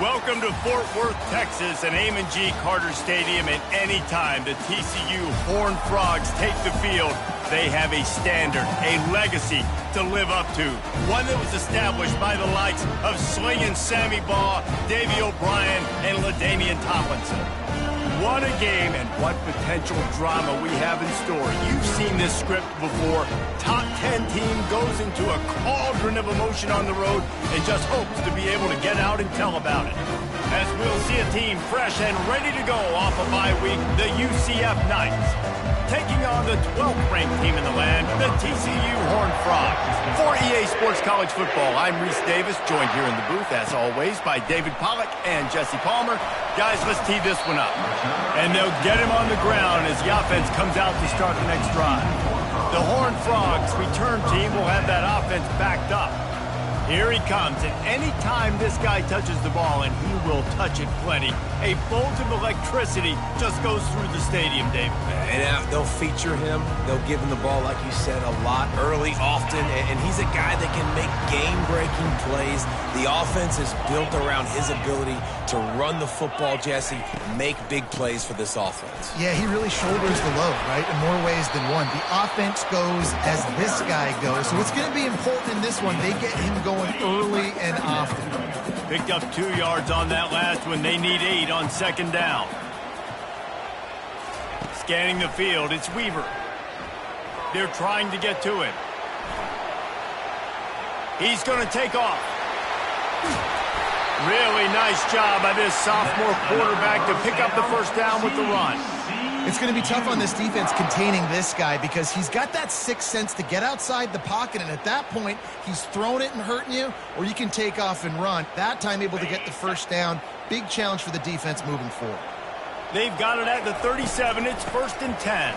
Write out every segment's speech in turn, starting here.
Welcome to Fort Worth, Texas, and Amon G. Carter Stadium. And anytime the TCU Horned Frogs take the field, they have a standard, a legacy to live up to. One that was established by the likes of Slingin' Sammy Baugh, Davey O'Brien, and LaDainian Tomlinson. What a game and what potential drama we have in store. You've seen this script before. Top 10 team goes into a cauldron of emotion on the road and just hopes to be able to get out and tell about it. As we'll see a team fresh and ready to go off a bye week, the UCF Knights. Taking on the 12th ranked team in the land, the TCU Horned Frogs. For EA Sports College Football, I'm Reese Davis, joined here in the booth, as always, by David Pollack and Jesse Palmer. Guys, let's tee this one up. And they'll get him on the ground as the offense comes out to start the next drive. The Horned Frogs return team will have that offense backed up. Here he comes, and any time this guy touches the ball, and he will touch it plenty, a bolt of electricity just goes through the stadium, David. And they'll feature him. They'll give him the ball, like you said, a lot, early, often, and he's a guy that can make game-breaking plays. The offense is built around his ability to run the football, Jesse, make big plays for this offense. Yeah, he really shoulders the load, right, in more ways than one. The offense goes as this guy goes, so it's going to be important in this one. They get him going early and often. Picked up 2 yards on that last one. They need 8 on second down. Scanning the field, it's Weaver. They're trying to get to him. He's going to take off. Really nice job by this sophomore quarterback to pick up the first down with the run. It's going to be tough on this defense containing this guy because he's got that sixth sense to get outside the pocket, and at that point, he's throwing it and hurting you, or you can take off and run. That time able to get the first down. Big challenge for the defense moving forward. They've got it at the 37. It's 1st and 10.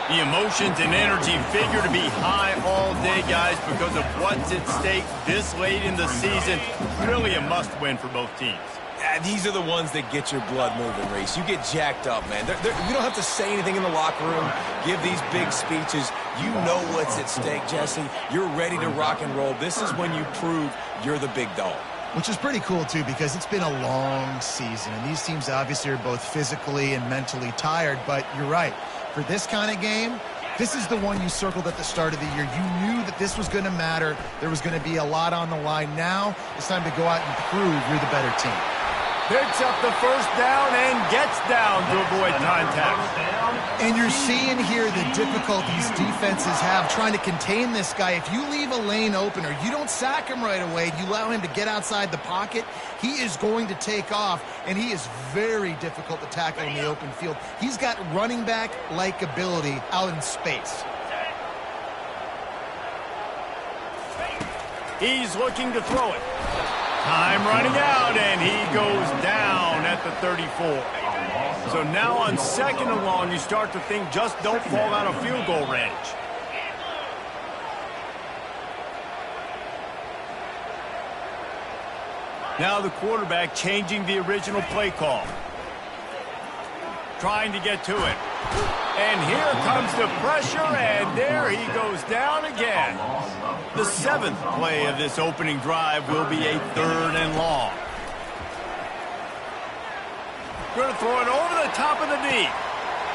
The emotions and energy figure to be high all day, guys, because of what's at stake this late in the season. Really a must-win for both teams. These are the ones that get your blood moving, Reese. You get jacked up, man. You don't have to say anything in the locker room, give these big speeches. You know what's at stake, Jesse. You're ready to rock and roll. This is when you prove you're the big dog. Which is pretty cool, too, because it's been a long season, and these teams obviously are both physically and mentally tired, but you're right. For this kind of game, this is the one you circled at the start of the year. You knew that this was going to matter. There was going to be a lot on the line. Now it's time to go out and prove you're the better team. Picks up the first down and gets down to avoid contact. And you're seeing here the difficulties defenses have trying to contain this guy. If you leave a lane open or you don't sack him right away, you allow him to get outside the pocket, he is going to take off, and he is very difficult to tackle in the open field. He's got running back-like ability out in space. He's looking to throw it. Time running out, and he goes down at the 34. So now on 2nd and long, you start to think just don't fall out of field goal range. Now the quarterback changing the original play call. Trying to get to it. And here comes the pressure, and there he goes down again. The 7th play of this opening drive will be a 3rd and long. Going to throw it over the top of the deep.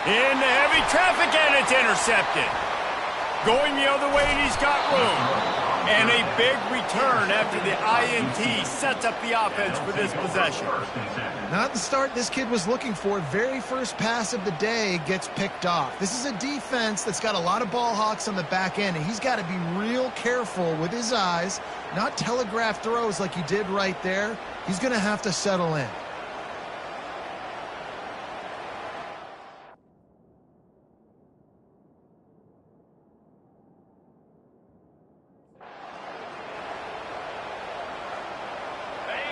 Into heavy traffic, and it's intercepted. Going the other way, and he's got room. And a big return after the INT sets up the offense for this possession. Not the start this kid was looking for. Very first pass of the day gets picked off. This is a defense that's got a lot of ball hawks on the back end, and he's got to be real careful with his eyes, not telegraph throws like he did right there. He's going to have to settle in.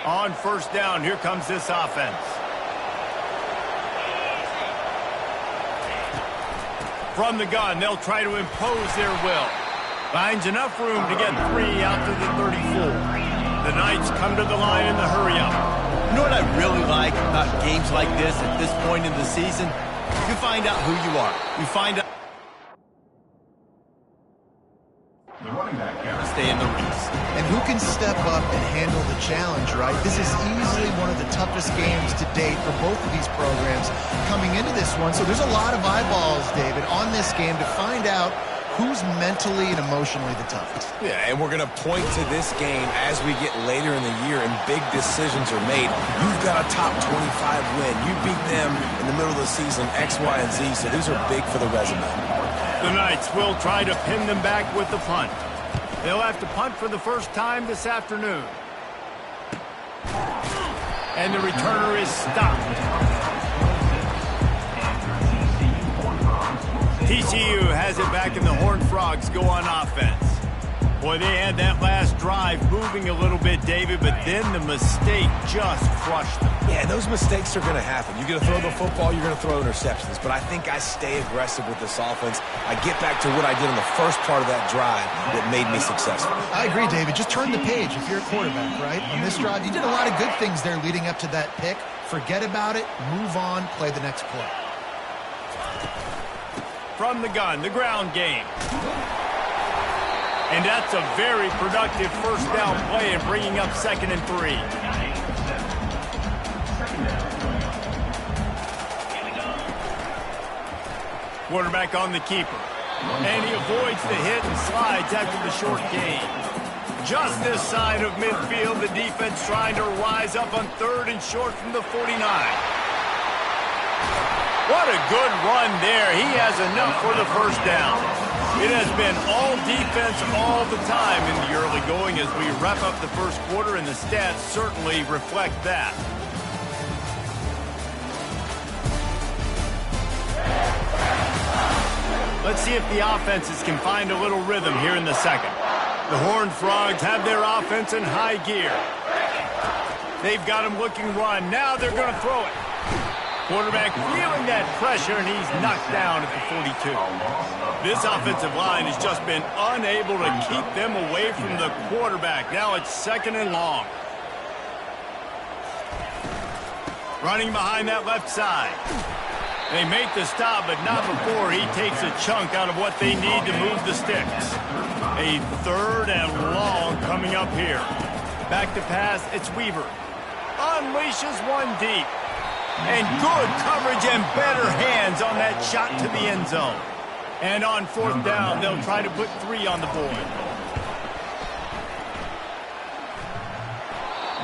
On 1st down, here comes this offense. From the gun, they'll try to impose their will. Finds enough room to get 3 out to the 34. The Knights come to the line in the hurry-up. You know what I really like about games like this at this point in the season? You find out who you are. You find out. The running back carry. Stay in the race. And who can step up and handle the challenge, right? This is easily one of the toughest games to date for both of these programs coming into this one. So there's a lot of eyeballs, David, on this game to find out who's mentally and emotionally the toughest. Yeah, and we're going to point to this game as we get later in the year and big decisions are made. You've got a top 25 win. You beat them in the middle of the season, X, Y, and Z, so these are big for the resume. The Knights will try to pin them back with the punt. They'll have to punt for the first time this afternoon. And the returner is stopped. TCU has it back, and the Horned Frogs go on offense. Boy, they had that last drive moving a little bit, David, but then the mistake just crushed them. Yeah, those mistakes are going to happen. You're going to throw the football, you're going to throw interceptions. But I think I stay aggressive with this offense. I get back to what I did in the first part of that drive that made me successful. I agree, David. Just turn the page if you're a quarterback, right? On this drive, you did a lot of good things there leading up to that pick. Forget about it, move on, play the next play. From the gun, the ground game. And that's a very productive first down play and bringing up 2nd and 3. Quarterback on the keeper. And he avoids the hit and slides after the short gain. Just this side of midfield, the defense trying to rise up on 3rd and short from the 49. What a good run there. He has enough for the first down. It has been all defense all the time in the early going as we wrap up the first quarter, and the stats certainly reflect that. Let's see if the offenses can find a little rhythm here in the second. The Horned Frogs have their offense in high gear. They've got him looking run. Now they're going to throw it. Quarterback feeling that pressure, and he's knocked down at the 42. This offensive line has just been unable to keep them away from the quarterback. Now it's 2nd and long. Running behind that left side. They make the stop, but not before he takes a chunk out of what they need to move the sticks. A 3rd and long coming up here. Back to pass, it's Weaver. Unleashes one deep. And good coverage and better hands on that shot to the end zone. And on 4th down, they'll try to put 3 on the board.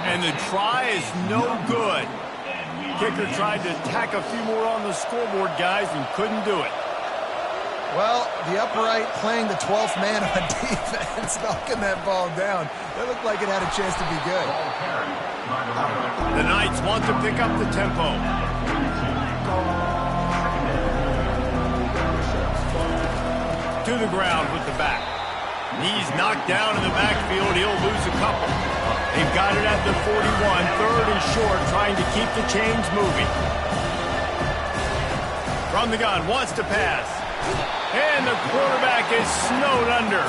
And the try is no good. Kicker tried to tack a few more on the scoreboard, guys, and couldn't do it. Well, the upright playing the 12th man on defense, knocking that ball down. That looked like it had a chance to be good. The Knights want to pick up the tempo. To the ground with the back. He's knocked down in the backfield. He'll lose a couple. They've got it at the 41, 3rd and short, trying to keep the chains moving. From the gun, wants to pass. And the quarterback is snowed under.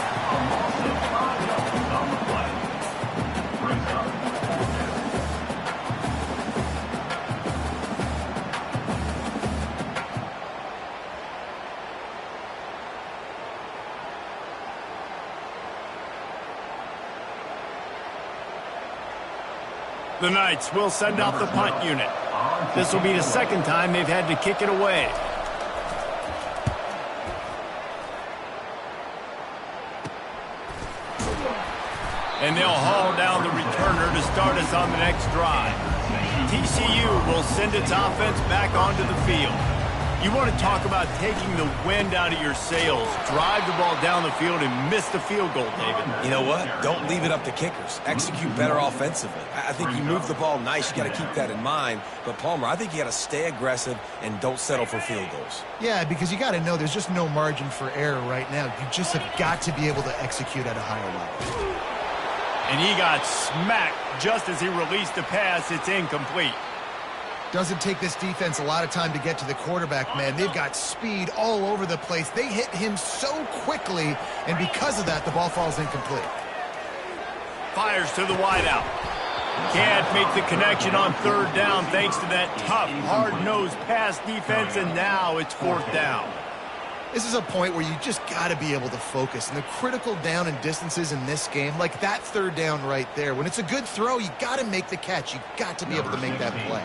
The Knights will send out the punt unit. This will be the 2nd time they've had to kick it away. And they'll haul down the returner to start us on the next drive. TCU will send its offense back onto the field. You want to talk about taking the wind out of your sails. Drive the ball down the field and miss the field goal, David. You know what? Don't leave it up to kickers. Execute better offensively. I think you move the ball nice. You got to keep that in mind. But, Palmer, I think you got to stay aggressive and don't settle for field goals. Yeah, because you got to know there's just no margin for error right now. You just have got to be able to execute at a higher level. And he got smacked just as he released the pass. It's incomplete. Doesn't take this defense a lot of time to get to the quarterback, man. They've got speed all over the place. They hit him so quickly, and because of that, the ball falls incomplete. Fires to the wideout. Can't make the connection on 3rd down thanks to that tough, hard-nosed pass defense, and now it's 4th down. This is a point where you just got to be able to focus. And the critical down and distances in this game, like that third down right there, when it's a good throw, you got to make the catch. You got to be able to make that play.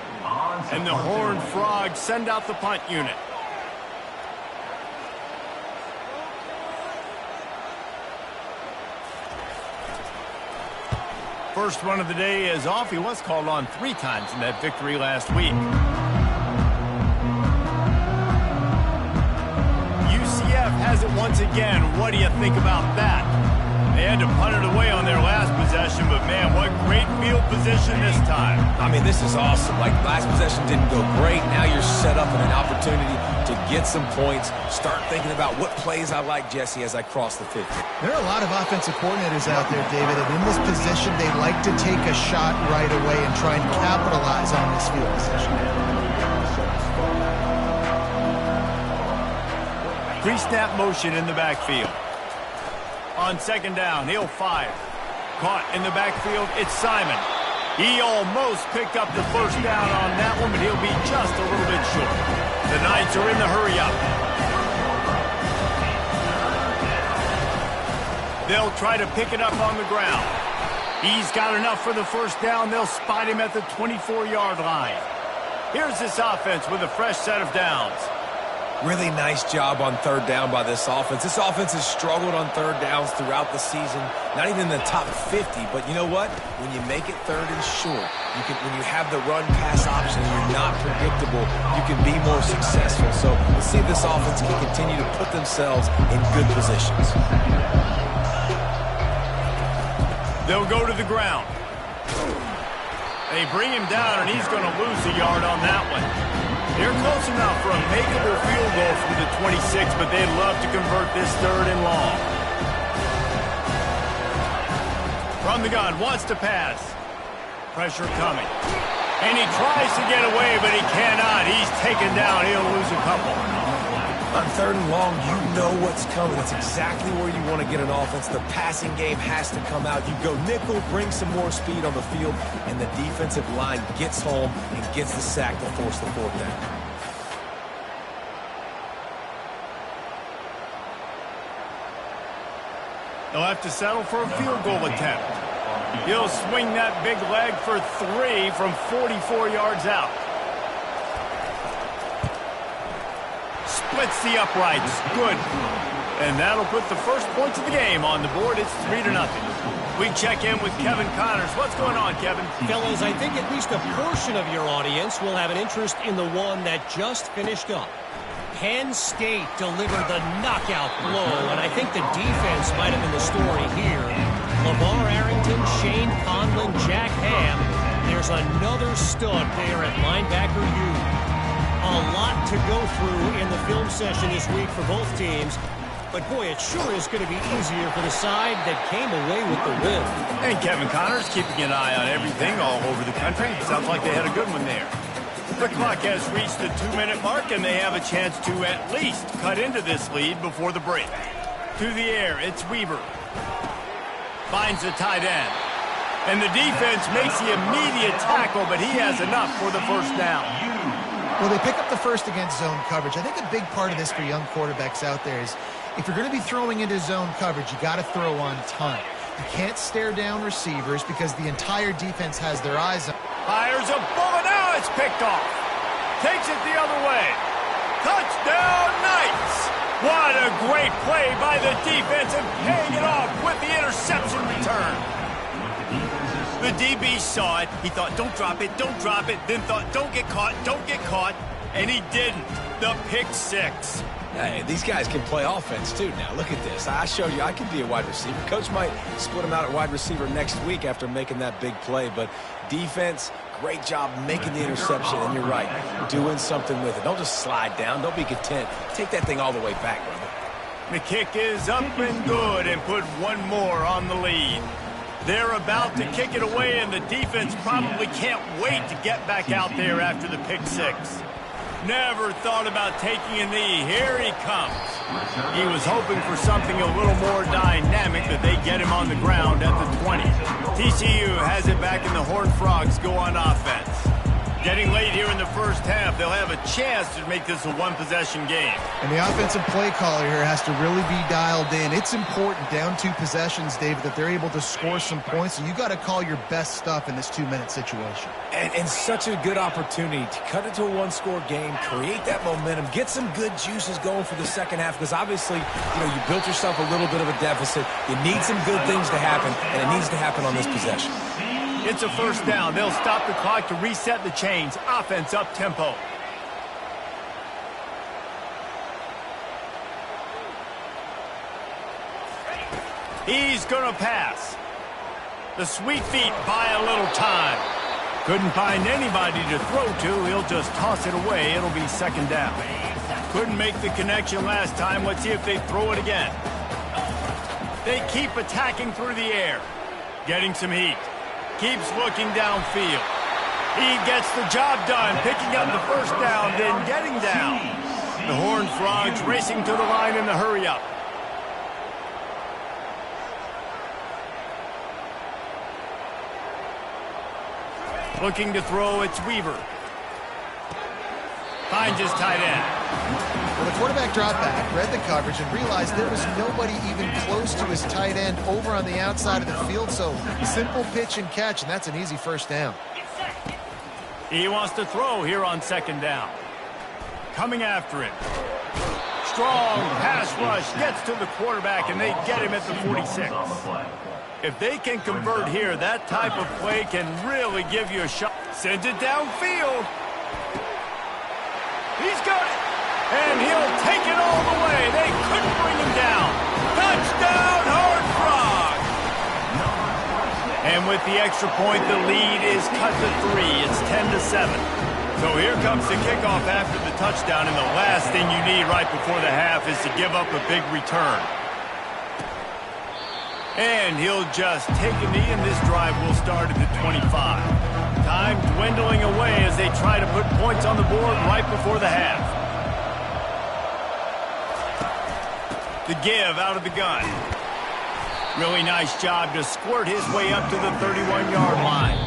And the Horned Frogs send out the punt unit. First run of the day is off. He was called on 3 times in that victory last week. UCF has it once again. What do you think about that? They had to punt it away on their last possession, but man, what great field position this time. I mean, this is awesome. Like, last possession didn't go great. Now you're set up in an opportunity to get some points. Start thinking about what plays I like, Jesse, as I cross the 50. There are a lot of offensive coordinators out there, David, and in this position, they like to take a shot right away and try and capitalize on this field position. Pre-snap motion in the backfield. On second down, he'll fire. Caught in the backfield, it's Simon. He almost picked up the first down on that one, but he'll be just a little bit short. The Knights are in the hurry-up. They'll try to pick it up on the ground. He's got enough for the first down. They'll spot him at the 24-yard line. Here's this offense with a fresh set of downs. Really nice job on third down by this offense. This offense has struggled on third downs throughout the season. Not even in the top 50, but you know what? When you make it third and short, when you have the run-pass option and you're not predictable, you can be more successful. So let's see if this offense can continue to put themselves in good positions. They'll go to the ground. They bring him down, and he's going to lose a yard on that one. They're close enough for a makeable field goal from the 26, but they'd love to convert this third and long. From the gun, wants to pass. Pressure coming. And he tries to get away, but he cannot. He's taken down. He'll lose a couple. On third and long, you know what's coming. That's exactly where you want to get an offense. The passing game has to come out. You go nickel, bring some more speed on the field, and the defensive line gets home and gets the sack to force the fourth down. They'll have to settle for a field goal attempt. He'll swing that big leg for 3 from 44 yards out. Splits the uprights. Good. And that'll put the first points of the game on the board. It's 3-0. We check in with Kevin Connors. What's going on, Kevin? Fellas, I think at least a portion of your audience will have an interest in the one that just finished up. Penn State delivered the knockout blow, and I think the defense might have been the story here. LeVar Arrington, Shane Conlon, Jack Ham. There's another stud there at linebacker U. A lot to go through in the film session this week for both teams. But, boy, it sure is going to be easier for the side that came away with the win. And Kevin Connors keeping an eye on everything all over the country. Sounds like they had a good one there. The clock has reached the 2-minute mark, and they have a chance to at least cut into this lead before the break. To the air, it's Weaver. Finds the tight end. And the defense makes the immediate tackle, but he has enough for the first down. Well, they pick up the first against zone coverage. I think a big part of this for young quarterbacks out there is if you're going to be throwing into zone coverage, you got to throw on time. You can't stare down receivers because the entire defense has their eyes on. Fires a bullet. Now it's picked off. Takes it the other way. Touchdown, Knights. What a great play by the defense and paying it off with the interception return. The DB saw it. He thought, don't drop it, don't drop it. Then thought, don't get caught, and he didn't. The pick six. Hey, these guys can play offense, too. Now, look at this. I showed you I can be a wide receiver. Coach might split him out at wide receiver next week after making that big play. But defense, great job making the interception. And you're right, doing something with it. Don't just slide down. Don't be content. Take that thing all the way back, brother. The kick is up and good and put one more on the lead. They're about to kick it away, and the defense probably can't wait to get back out there after the pick six. Never thought about taking a knee. Here he comes. He was hoping for something a little more dynamic, but they get him on the ground at the 20. TCU has it back, and the Horned Frogs go on offense. Getting late here in the first half, they'll have a chance to make this a one-possession game. And the offensive play caller here has to really be dialed in. It's important down 2 possessions, David, that they're able to score some points. So you got to call your best stuff in this 2-minute situation. And such a good opportunity to cut it to a one-score game, create that momentum, get some good juices going for the second half, because obviously, you built yourself a little bit of a deficit. You need some good things to happen, and it needs to happen on this possession. It's a first down. They'll stop the clock to reset the chains. Offense up tempo. He's going to pass. The sweet feet buy a little time. Couldn't find anybody to throw to. He'll just toss it away. It'll be second down. Couldn't make the connection last time. Let's see if they throw it again. They keep attacking through the air. Getting some heat. Keeps looking downfield. He gets the job done, picking up the first down, then getting down. The Horned Frogs racing to the line in the hurry-up. Looking to throw, it's Weaver. Finds his tight end. Well, the quarterback dropped back, read the coverage, and realized there was nobody even close to his tight end over on the outside of the field. So simple pitch and catch, and that's an easy first down. He wants to throw here on second down. Coming after him. Strong pass rush gets to the quarterback, and they get him at the 46. If they can convert here, that type of play can really give you a shot. Sends it downfield. He's got it. And he'll take it all the way. They couldn't bring him down. Touchdown, Horned Frogs! And with the extra point, the lead is cut to 3. It's 10-7. So here comes the kickoff after the touchdown, and the last thing you need right before the half is to give up a big return. And he'll just take a knee, and this drive will start at the 25. Time dwindling away as they try to put points on the board right before the half. The give out of the gun. Really nice job to squirt his way up to the 31-yard line.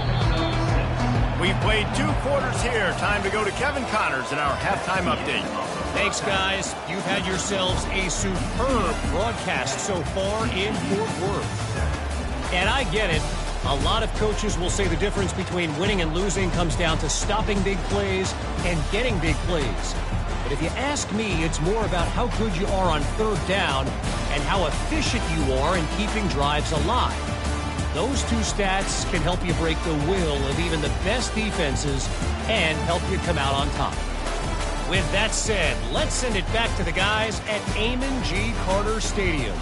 We've played 2 quarters here. Time to go to Kevin Connors in our halftime update. Thanks, guys. You've had yourselves a superb broadcast so far in Fort Worth. And I get it. A lot of coaches will say the difference between winning and losing comes down to stopping big plays and getting big plays. But if you ask me, it's more about how good you are on third down and how efficient you are in keeping drives alive. Those 2 stats can help you break the will of even the best defenses and help you come out on top. With that said, let's send it back to the guys at Amon G. Carter Stadium.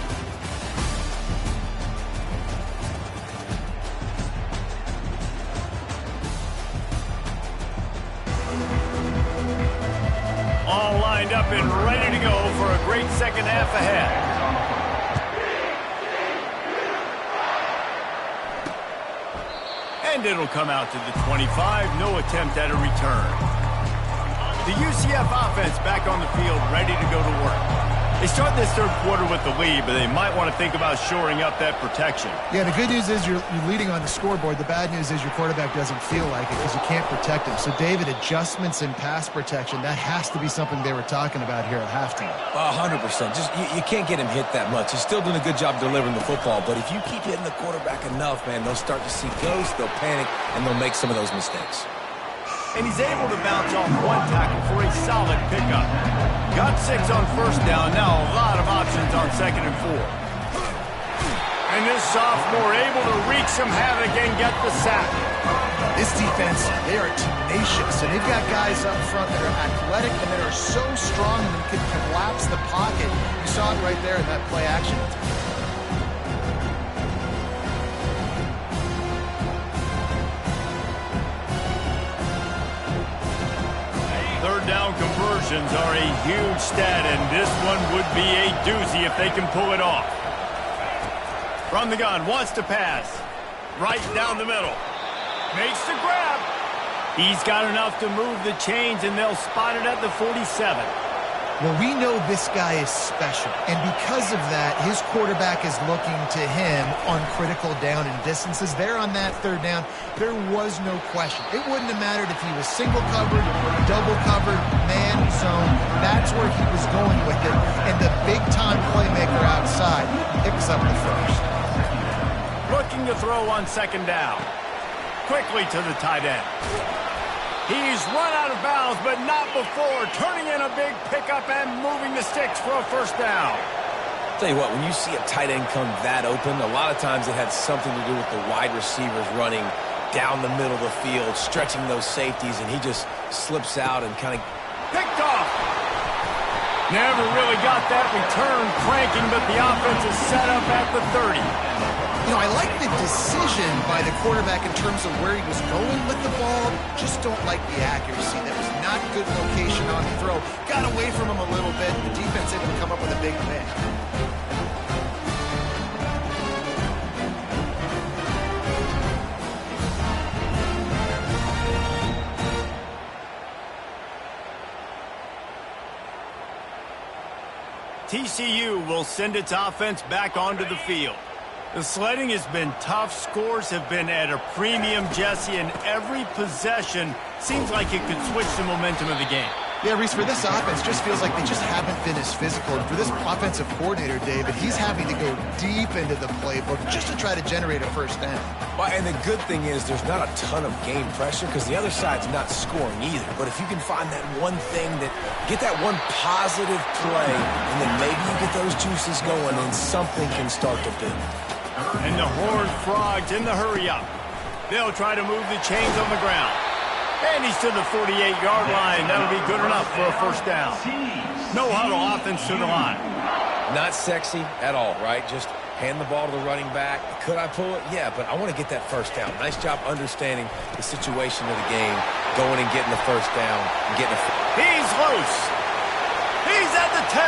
All lined up and ready to go for a great second half ahead. And it'll come out to the 25. No attempt at a return. The UCF offense back on the field, ready to go to work. They start this third quarter with the lead, but they might want to think about shoring up that protection. Yeah, the good news is you're leading on the scoreboard. The bad news is your quarterback doesn't feel like it because you can't protect him. So, David, adjustments in pass protection, that has to be something they were talking about here at halftime. 100%. Just you can't get him hit that much. He's still doing a good job delivering the football, but if you keep hitting the quarterback enough, man, they'll start to see ghosts, they'll panic, and they'll make some of those mistakes. And he's able to bounce off 1 tackle for a solid pickup. Got 6 on first down. Now a lot of options on second and 4. And this sophomore able to wreak some havoc and get the sack. This defense, they are tenacious, and they've got guys up front that are athletic and that are so strong and can collapse the pocket. You saw it right there in that play action. Third down conversions are a huge stat, and this one would be a doozy if they can pull it off. From the gun, wants to pass. Right down the middle. Makes the grab. He's got enough to move the chains, and they'll spot it at the 47. Well, we know this guy is special, and because of that, his quarterback is looking to him on critical down and distances. There on that third down, there was no question. It wouldn't have mattered if he was single covered, double covered, man zone. That's where he was going with it, and the big-time playmaker outside picks up the first. Looking to throw on second down. Quickly to the tight end. He's run out of bounds, but not before turning in a big pickup and moving the sticks for a first down. Tell you what, when you see a tight end come that open, a lot of times it had something to do with the wide receivers running down the middle of the field, stretching those safeties, and he just slips out and kind of... Picked off. Never really got that return cranking, but the offense is set up at the 30. You know, I like the decision by the quarterback in terms of where he was going with the ball. Just don't like the accuracy. That was not good location on the throw. Got away from him a little bit. The defense able to come up with a big pick. TCU will send its offense back onto the field. The sledding has been tough. Scores have been at a premium, Jesse, and every possession seems like it could switch the momentum of the game. Yeah, Reese, for this offense, just feels like they just haven't been as physical. And for this offensive coordinator, David, he's having to go deep into the playbook just to try to generate a first down. Well, and the good thing is there's not a ton of game pressure because the other side's not scoring either. But if you can find that one thing get that one positive play, and then maybe you get those juices going and something can start to build. And the Horned Frogs in the hurry-up. They'll try to move the chains on the ground. And he's to the 48-yard line. That'll be good enough for a first down. No huddle offense to the line. Not sexy at all, right? Just hand the ball to the running back. Could I pull it? Yeah, but I want to get that first down. Nice job understanding the situation of the game, going and getting the first down, and getting a... He's loose. He's at the 10.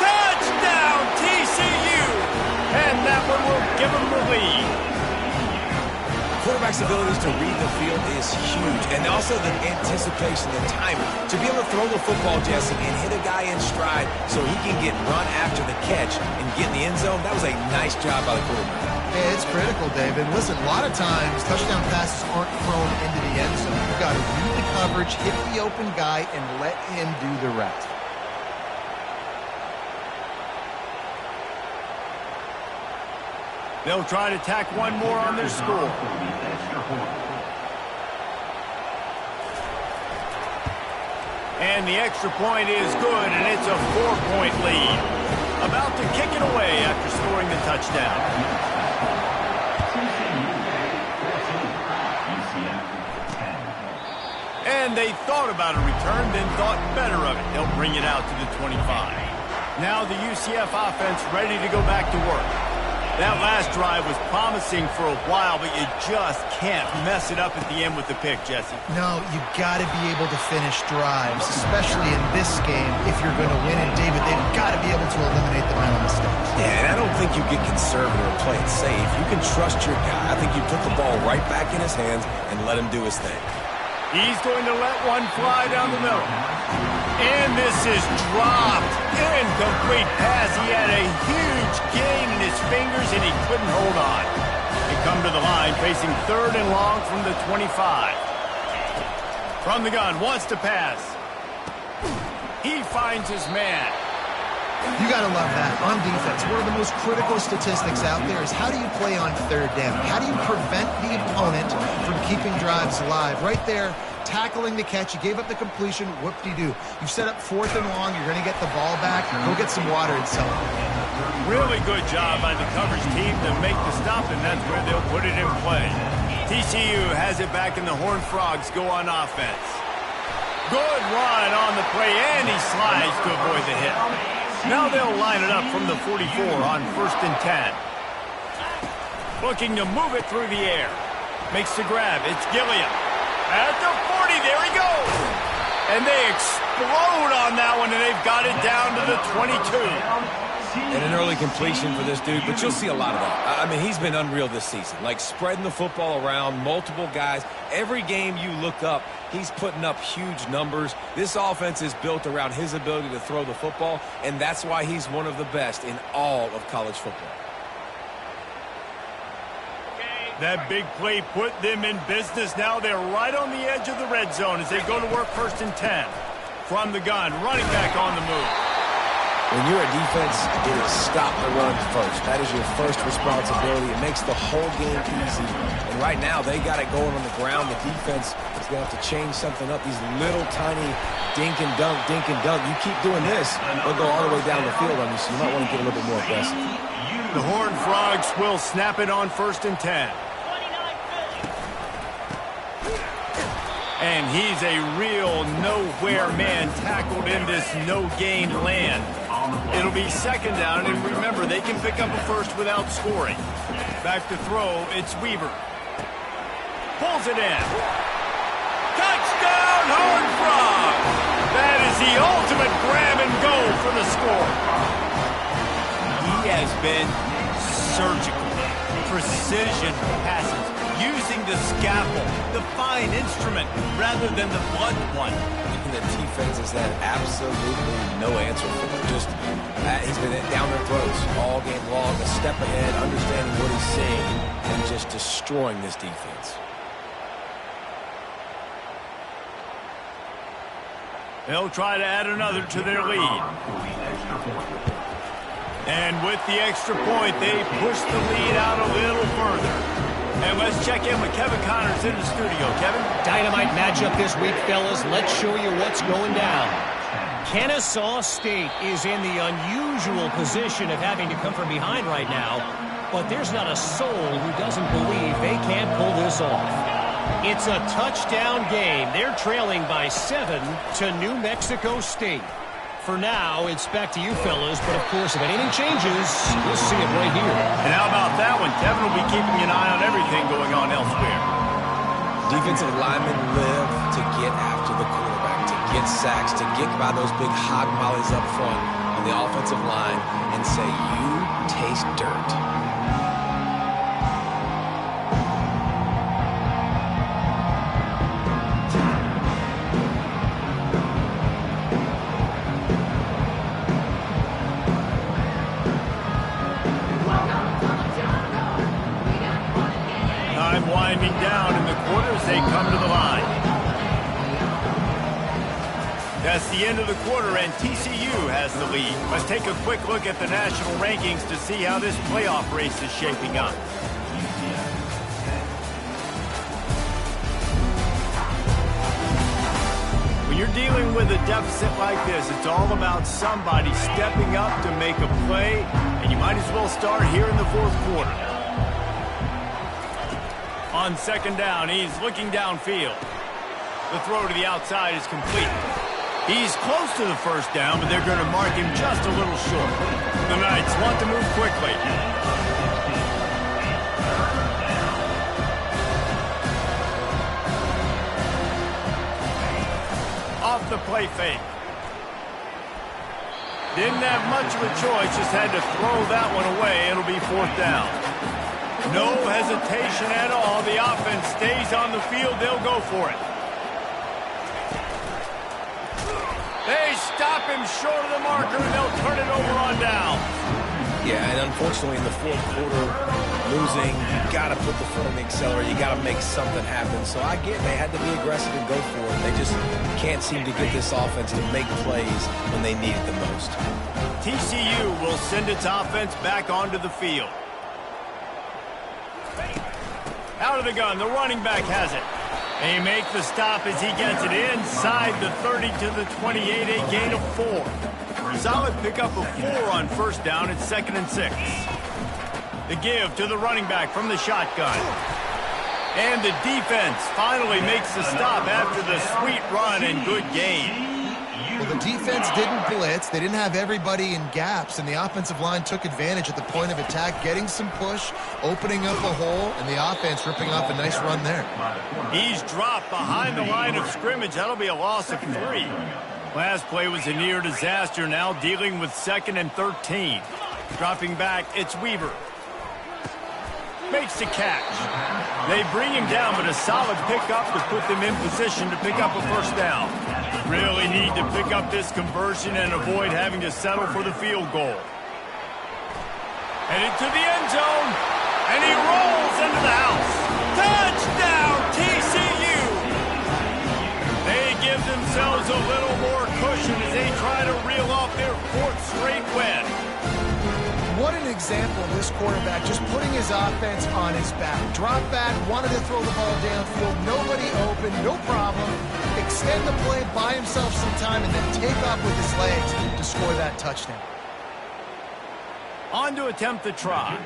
Touchdown, TCU. And that one will give him the lead. Quarterback's abilities to read the field is huge, and also the anticipation, the timing. To be able to throw the football, Jesse, and hit a guy in stride so he can get run after the catch and get in the end zone, that was a nice job by the quarterback. Yeah, it's critical, David. Listen, a lot of times touchdown passes aren't thrown into the end zone. You've got to read the coverage, hit the open guy, and let him do the rest. They'll try to tack one more on their score. And the extra point is good, and it's a 4-point lead. About to kick it away after scoring the touchdown. And they thought about a return, then thought better of it. They'll bring it out to the 25. Now the UCF offense ready to go back to work. That last drive was promising for a while, but you just can't mess it up at the end with the pick, Jesse. No, you got to be able to finish drives, especially in this game if you're going to win. And, David, they've got to be able to eliminate the mental mistakes. Yeah, and I don't think you get conservative or play it safe. You can trust your guy. I think you put the ball right back in his hands and let him do his thing. He's going to let one fly down the middle. And this is dropped. Incomplete pass. He had a huge gain in his fingers, and he couldn't hold on. They come to the line, facing 3rd and long from the 25. From the gun, wants to pass. He finds his man. You got to love that. On defense, one of the most critical statistics out there is how do you play on 3rd down? How do you prevent the opponent from keeping drives alive? Right there, tackling the catch. You gave up the completion. Whoop-de-doo. You've set up 4th and long. You're going to get the ball back. Go get some water and celebrate. Really good job by the coverage team to make the stop, and that's where they'll put it in play. TCU has it back, and the Horned Frogs go on offense. Good run on the play, and he slides to avoid the hit. Now they'll line it up from the 44 on 1st and 10. Looking to move it through the air. Makes the grab. It's Gilliam. At the 40, there he goes. And they explode on that one, and they've got it down to the 22. And an early completion for this dude, but you'll see a lot of that. I mean, he's been unreal this season, like spreading the football around, multiple guys. Every game you look up, he's putting up huge numbers. This offense is built around his ability to throw the football, and that's why he's one of the best in all of college football. That big play put them in business. Now they're right on the edge of the red zone as they go to work 1st and 10. From the gun, running back on the move. When you're a defense, it is stop the run first. That is your first responsibility. It makes the whole game easy. And right now, they got it going on the ground. The defense is going to have to change something up. These little tiny dink and dunk, dink and dunk. You keep doing this, they'll go all the way down the field on you, so you might want to get a little bit more aggressive. The Horned Frogs will snap it on 1st and 10. And he's a real nowhere man tackled in this no-gain land. It'll be 2nd down, and remember, they can pick up a first without scoring. Back to throw, it's Weaver. Pulls it in. Touchdown, Horned Frogs! That is the ultimate grab and go for the score. He has been surgical. Precision passes. Using the scalpel, the fine instrument, rather than the blunt one. And the defense has had absolutely no answer for him. Just, he's been down their throats all game long, a step ahead, understanding what he's seeing, and just destroying this defense. They'll try to add another to their lead. And with the extra point, they push the lead out a little further. And let's check in with Kevin Connors in the studio. Kevin? Dynamite matchup this week, fellas. Let's show you what's going down. Kennesaw State is in the unusual position of having to come from behind right now, but there's not a soul who doesn't believe they can't pull this off. It's a touchdown game. They're trailing by 7 to New Mexico State. For now, it's back to you fellas, but of course, if anything changes, we'll see it right here. And how about that one? Kevin will be keeping an eye on everything going on elsewhere. Defensive linemen live to get after the quarterback, to get sacks, to get by those big hog mollies up front on the offensive line and say, you taste dirt. Winding down in the quarters, they come to the line. That's the end of the quarter, and TCU has the lead. Let's take a quick look at the national rankings to see how this playoff race is shaping up. When you're dealing with a deficit like this, it's all about somebody stepping up to make a play, and you might as well start here in the 4th quarter. On 2nd down, he's looking downfield. The throw to the outside is complete. He's close to the 1st down, but they're going to mark him just a little short. The Knights want to move quickly. Off the play fake. Didn't have much of a choice, just had to throw that one away. It'll be 4th down. No hesitation at all. The offense stays on the field. They'll go for it. They stop him short of the marker, and they'll turn it over on down. Yeah, and unfortunately in the 4th quarter, losing, you got to put the foot on the accelerator. You got to make something happen. So I get they had to be aggressive and go for it. They just can't seem to get this offense to make plays when they need it the most. TCU will send its offense back onto the field. Out of the gun, the running back has it. They make the stop as he gets it inside the 30 to the 28, a gain of 4. Solid pickup of 4 on 1st down. It's 2nd and 6. The give to the running back from the shotgun. And the defense finally makes the stop after the sweet run and good gain. Well, the defense didn't blitz. They didn't have everybody in gaps, and the offensive line took advantage at the point of attack, getting some push, opening up a hole, and the offense ripping off a nice run there. He's dropped behind the line of scrimmage. That'll be a loss of 3. Last play was a near disaster, now dealing with 2nd and 13. Dropping back, it's Weaver. Makes the catch. They bring him down, but a solid pickup to put them in position to pick up a first down. Really need to pick up this conversion and avoid having to settle for the field goal. Headed to the end zone, and he rolls into the house. Touchdown, TCU! They give themselves a little more cushion as they try to reel off their 4th straight win. What an example of this quarterback, just putting his offense on his back. Drop back, wanted to throw the ball downfield, nobody open, no problem. Extend the play, buy himself some time, and then take off with his legs to score that touchdown. On to attempt the try.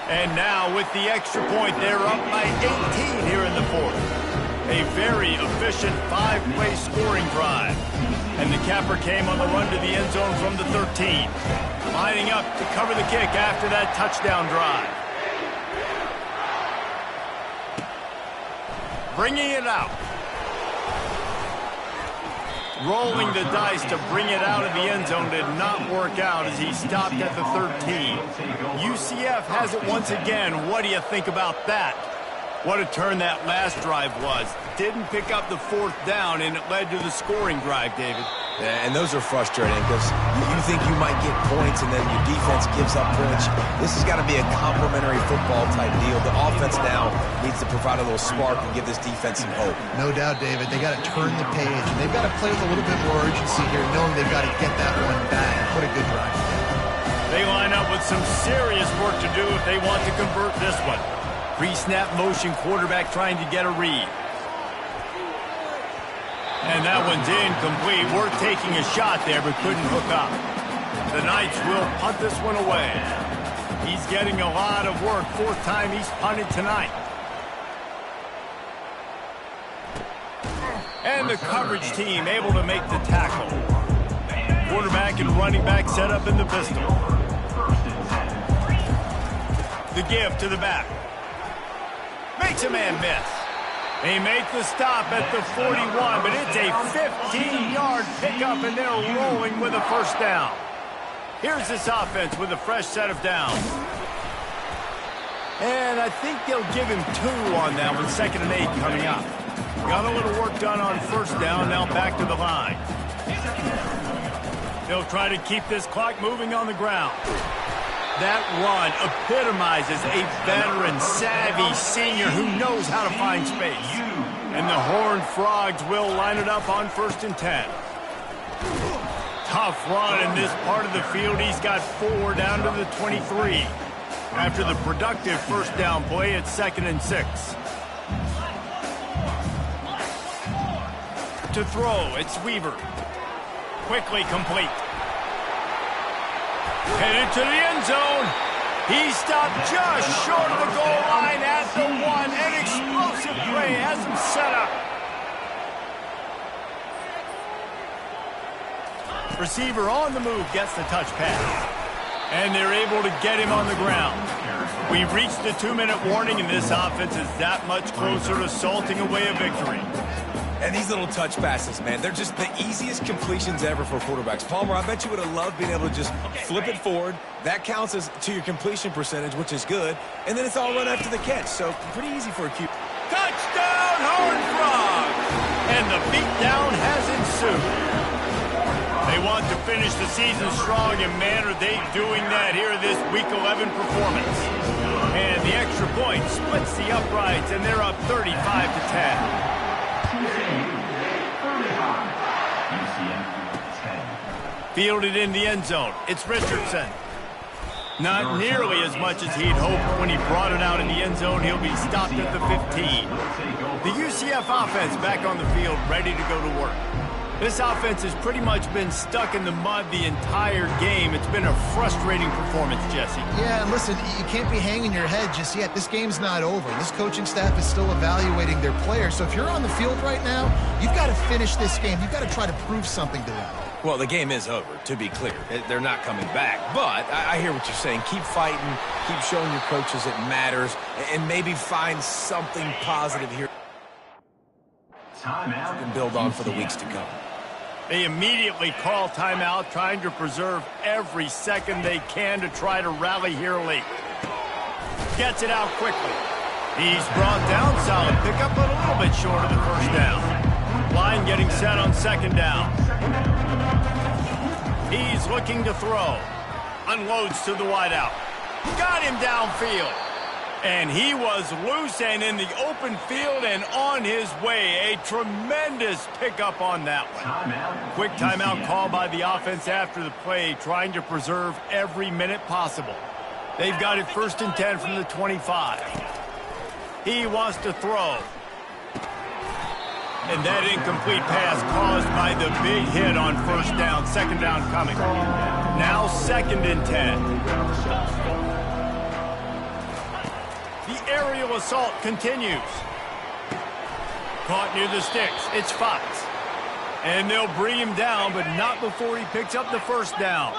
And now with the extra point, they're up by 18 here in the 4th. A very efficient 5-play scoring drive. And the capper came on the run to the end zone from the 13. Lining up to cover the kick after that touchdown drive. Bringing it out. Rolling the dice to bring it out of the end zone did not work out as he stopped at the 13. UCF has it once again. What do you think about that? What a turn that last drive was. Didn't pick up the 4th down, and it led to the scoring drive, David. Yeah, and those are frustrating because you think you might get points and then your defense gives up points. This has got to be a complementary football type deal. The offense now needs to provide a little spark and give this defense some hope. No doubt, David. They got to turn the page, and they've got to play with a little bit more urgency here, knowing they've got to get that one back. What a good drive. They line up with some serious work to do if they want to convert this one. Pre-snap motion quarterback trying to get a read. And that one's incomplete. Worth taking a shot there, but couldn't hook up. The Knights will punt this one away. He's getting a lot of work. 4th time he's punted tonight. And the coverage team able to make the tackle. Quarterback and running back set up in the pistol. The give to the back. Makes a man miss. They make the stop at the 41, but it's a 15-yard pickup, and they're rolling with a first down. Here's this offense with a fresh set of downs. And I think they'll give him 2 on that one, 2nd and 8 coming up. Got a little work done on first down, now back to the line. They'll try to keep this clock moving on the ground. That run epitomizes a veteran, savvy senior who knows how to find space. And the Horned Frogs will line it up on 1st and 10. Tough run in this part of the field. He's got 4 down to the 23. After the productive first down play, it's 2nd and 6. To throw, it's Weaver. Quickly complete. Headed to the end zone. He stopped just short of the goal line at the 1. An explosive play has him set up. Receiver on the move gets the touch pass. And they're able to get him on the ground. We've reached the 2-minute warning, and this offense is that much closer to salting away a victory. And these little touch passes, man, they're just the easiest completions ever for quarterbacks. Palmer, I bet you would have loved being able to just flip it forward. That counts as to your completion percentage, which is good. And then it's all run after the catch, so pretty easy for a QB. Touchdown, Horned Frogs! And the beatdown has ensued. They want to finish the season strong, and man, are they doing that here in this Week 11 performance. And the extra point splits the uprights, and they're up 35-10. Fielded in the end zone. It's Richardson. Not nearly as much as he'd hoped when he brought it out in the end zone. He'll be stopped at the 15. The UCF offense back on the field, ready to go to work. This offense has pretty much been stuck in the mud the entire game. It's been a frustrating performance, Jesse. Yeah, and listen, you can't be hanging your head just yet. This game's not over. This coaching staff is still evaluating their players. So if you're on the field right now, you've got to finish this game. You've got to try to prove something to them. Well, the game is over, to be clear. They're not coming back. But I hear what you're saying. Keep fighting. Keep showing your coaches it matters. And maybe find something positive here you can build on for the weeks to come. They immediately call timeout, trying to preserve every second they can to try to rally here late. Gets it out quickly. He's brought down, solid pickup, but a little bit short of the first down. Line getting set on second down. He's looking to throw. Unloads to the wideout. Got him downfield. And he was loose and in the open field and on his way. A tremendous pickup on that one. Quick timeout call by the offense after the play, trying to preserve every minute possible. They've got it 1st and 10 from the 25. He wants to throw. And that incomplete pass caused by the big hit on first down. Second down coming. Now 2nd and 10. The aerial assault continues. Caught near the sticks. It's Fox. And they'll bring him down, but not before he picks up the first down.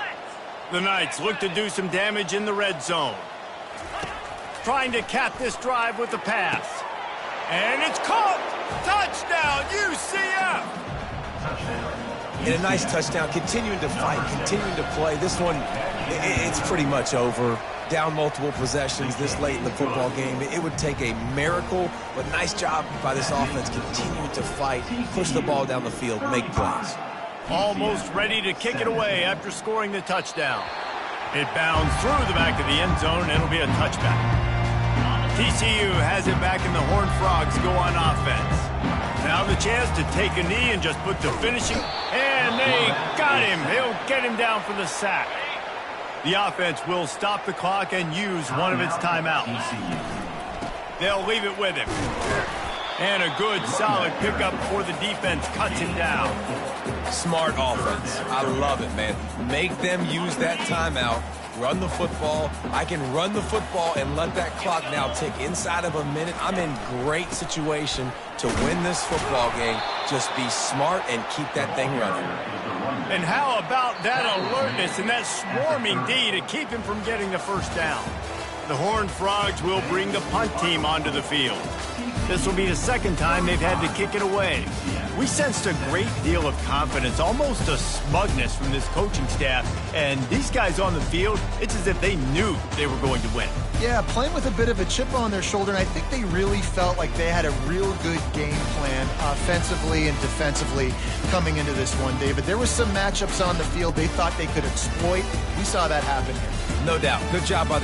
The Knights look to do some damage in the red zone. Trying to cap this drive with the pass. And it's caught! Touchdown, UCF! And a nice touchdown, continuing to fight, continuing to play. This one, it's pretty much over. Down multiple possessions this late in the football game. It would take a miracle, but nice job by this offense continuing to fight, push the ball down the field, make plays. Almost ready to kick it away after scoring the touchdown. It bounds through the back of the end zone, and it'll be a touchback. TCU has it back, and the Horned Frogs go on offense. Now the chance to take a knee and just put the finishing, and they got him. He'll get him down for the sack. The offense will stop the clock and use one of its timeouts. They'll leave it with him. And a good, solid pickup before the defense cuts him down. Smart offense. I love it, man. Make them use that timeout. Run the football. I can run the football and let that clock now tick inside of a minute. I'm in great situation to win this football game. Just be smart and keep that thing running. And how about that alertness and that swarming D to keep him from getting the first down? The Horned Frogs will bring the punt team onto the field. This will be the second time they've had to kick it away. We sensed a great deal of confidence, almost a smugness from this coaching staff. And these guys on the field, it's as if they knew they were going to win. Yeah, playing with a bit of a chip on their shoulder, and I think they really felt like they had a real good game plan offensively and defensively coming into this one, David. There were some matchups on the field they thought they could exploit. We saw that happen here. No doubt. Good job by the